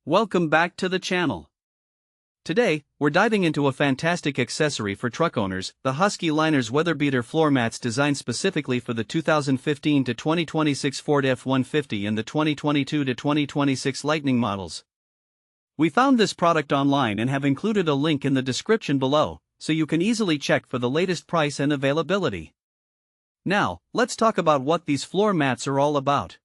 Welcome back to the channel. Today, we're diving into a fantastic accessory for truck owners, the Husky Liners Weatherbeater floor mats designed specifically for the 2015 to 2026 Ford F-150 and the 2022 to 2026 Lightning models. We found this product online and have included a link in the description below, so you can easily check for the latest price and availability. Now, let's talk about what these floor mats are all about.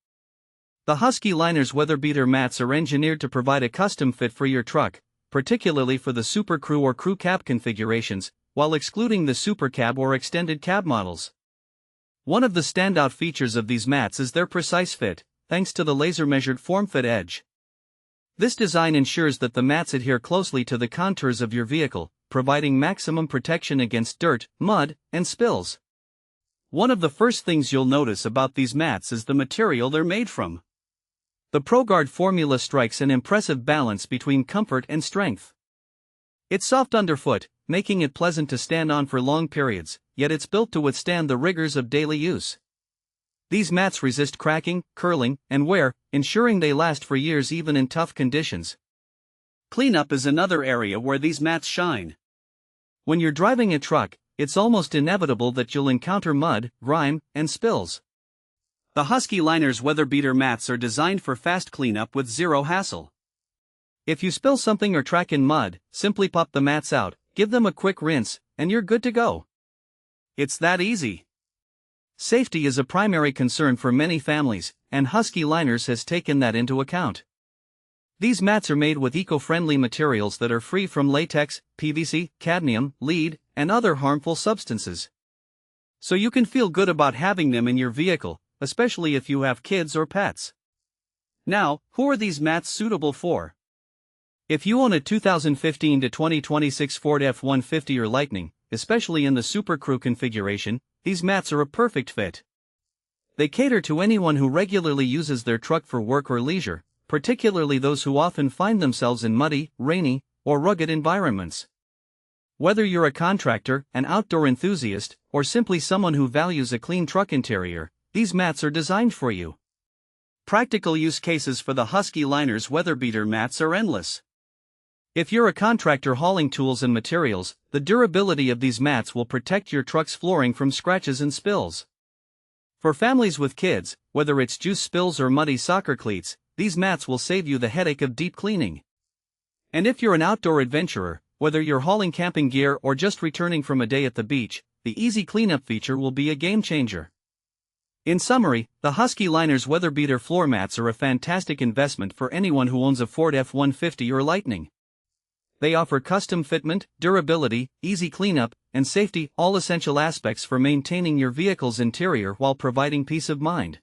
The Husky Liners Weatherbeater mats are engineered to provide a custom fit for your truck, particularly for the SuperCrew or Crew Cab configurations, while excluding the Super Cab or Extended Cab models. One of the standout features of these mats is their precise fit, thanks to the laser-measured form-fit edge. This design ensures that the mats adhere closely to the contours of your vehicle, providing maximum protection against dirt, mud, and spills. One of the first things you'll notice about these mats is the material they're made from. The ProGard formula strikes an impressive balance between comfort and strength. It's soft underfoot, making it pleasant to stand on for long periods, yet it's built to withstand the rigors of daily use. These mats resist cracking, curling, and wear, ensuring they last for years even in tough conditions. Cleanup is another area where these mats shine. When you're driving a truck, it's almost inevitable that you'll encounter mud, grime, and spills. The Husky Liners Weatherbeater mats are designed for fast cleanup with zero hassle. If you spill something or track in mud, simply pop the mats out, give them a quick rinse, and you're good to go. It's that easy. Safety is a primary concern for many families, and Husky Liners has taken that into account. These mats are made with eco-friendly materials that are free from latex, PVC, cadmium, lead, and other harmful substances. So you can feel good about having them in your vehicle, especially if you have kids or pets. Now, who are these mats suitable for? If you own a 2015 to 2026 Ford F-150 or Lightning, especially in the SuperCrew configuration, these mats are a perfect fit. They cater to anyone who regularly uses their truck for work or leisure, particularly those who often find themselves in muddy, rainy, or rugged environments. Whether you're a contractor, an outdoor enthusiast, or simply someone who values a clean truck interior, these mats are designed for you. Practical use cases for the Husky Liners Weatherbeater mats are endless. If you're a contractor hauling tools and materials, the durability of these mats will protect your truck's flooring from scratches and spills. For families with kids, whether it's juice spills or muddy soccer cleats, these mats will save you the headache of deep cleaning. And if you're an outdoor adventurer, whether you're hauling camping gear or just returning from a day at the beach, the easy cleanup feature will be a game changer. In summary, the Husky Liners Weatherbeater floor mats are a fantastic investment for anyone who owns a Ford F-150 or Lightning. They offer custom fitment, durability, easy cleanup, and safety, all essential aspects for maintaining your vehicle's interior while providing peace of mind.